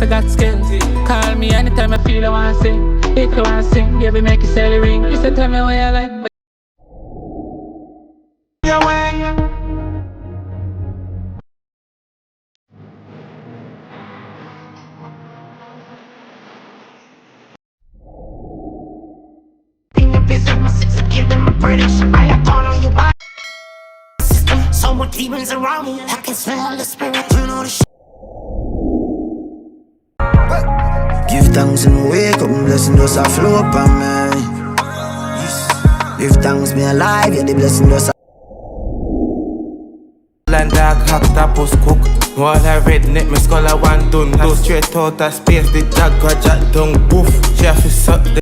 I got skills. Call me anytime I feel I wanna sing. If you wanna sing, yeah, we make it sell ring. You said tell me what you like. So many demons around me, I can smell the spirit. You know the shit. Give thanks and wake up, blessing does a flow up on me. Give thanks me alive, yeah, the blessing does a Land dog, hacked up, post cook. While I redneck, my skull I want done. Go straight out of space, the dog got jack down, poof. Chef is suck the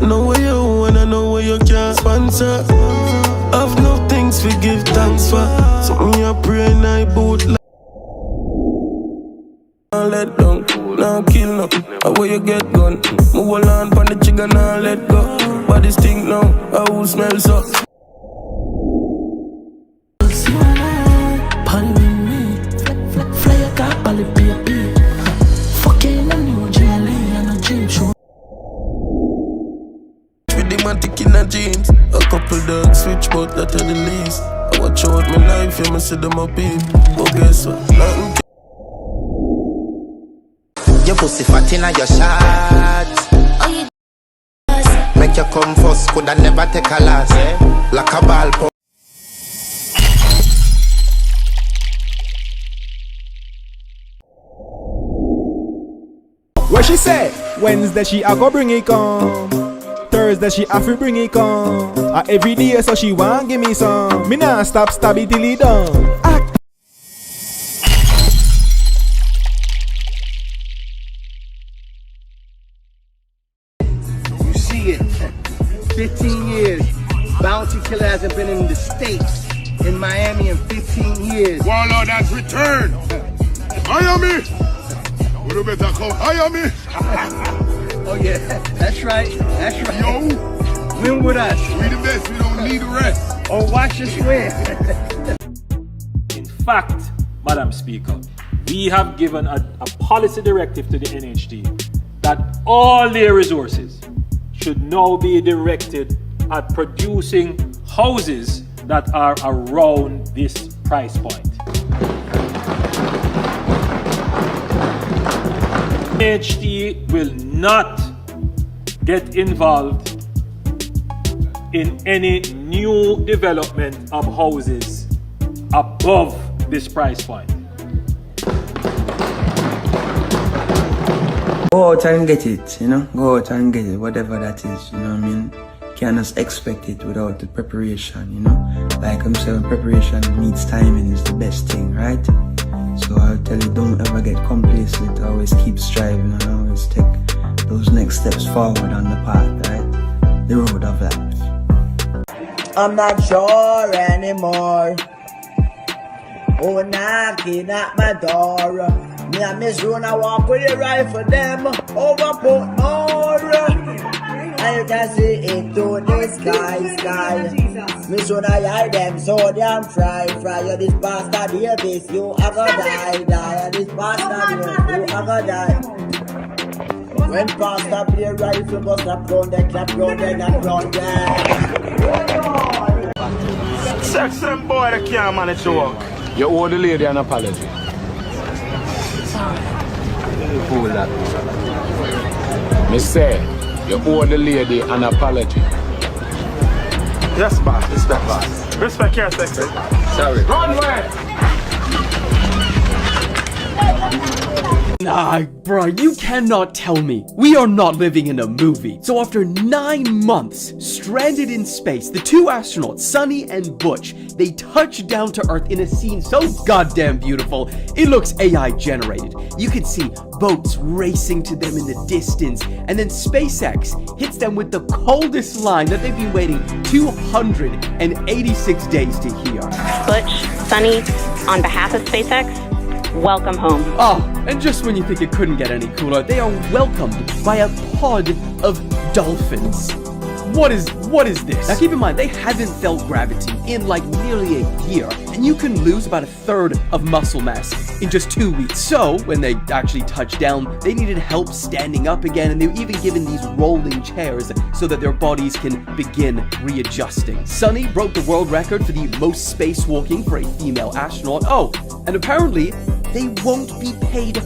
know where you and I know where you can't sponsor. I've no things to give thanks for. So me a pray and I boot like let down, now kill no. Where you get gun, move on pon the trigger now let go. Body stink now, I will smell so. Polly with me, fly a car, Polly baby. Fucking a new jelly and a dream show. With the matic in a jeans, a couple dogs switch but that are the least. I watch out my life, you must see them up in. But guess what, nothing. Your pussy fat in your shots. Make you come first, coulda never take a last. Like a ball pop. What she say? Wednesday she a go bring it come. Thursday she have to bring it come. Every day so she want give me some. Me nah stop stab it till it done. You see it. 15 years. Bounty Killer hasn't been in the States, in Miami in 15 years. Warlord has returned. Hire me. You better come hire me. Oh yeah, that's right. That's right. Yo, win with us. We the best. We don't need the rest. Or watch us win. In fact, Madam Speaker, we have given a policy directive to the NHD that all their resources should now be directed at producing houses that are around this price point. NHD will not get involved in any new development of houses above this price point. Go out and get it, you know, go out and get it, whatever that is, you know what I mean? Can't just expect it without the preparation, you know? Like I'm saying, preparation meets timing is the best thing, right? So I'll tell you, don't ever get complacent, always keep striving and always take those next steps forward on the path, right? The road of life. I'm not sure anymore. Oh, knocking at my door. Me and Miss Rona walk with the rifle them over Portmore. And you can see it to the sky. Miss Rona hide them so damn fry. You this bastard here, this you a go die. This bastard here, you a go die. When pastor play rifle, go slap round there, clap round there, and round there. Sex them boy that can't manage to walk. You owe the lady an apology. Fool that. Me say, you owe the lady an apology. Yes, boss. Respect, boss. Respect your sex. Sorry. Run away! Nah, bro, you cannot tell me we are not living in a movie. So after 9 months stranded in space, the two astronauts, Sunny and Butch, they touch down to Earth in a scene so goddamn beautiful, it looks AI generated. You can see boats racing to them in the distance, and then SpaceX hits them with the coldest line that they've been waiting 286 days to hear. Butch, Sunny, on behalf of SpaceX, welcome home. Oh, and just when you think it couldn't get any cooler, they are welcomed by a pod of dolphins. What is this? Now keep in mind, they haven't felt gravity in like nearly a year, and you can lose about 1/3 of muscle mass in just 2 weeks. So, when they actually touched down, they needed help standing up again, and they were even given these rolling chairs so that their bodies can begin readjusting. Sunny broke the world record for the most spacewalking for a female astronaut. Oh, and apparently, they won't be paid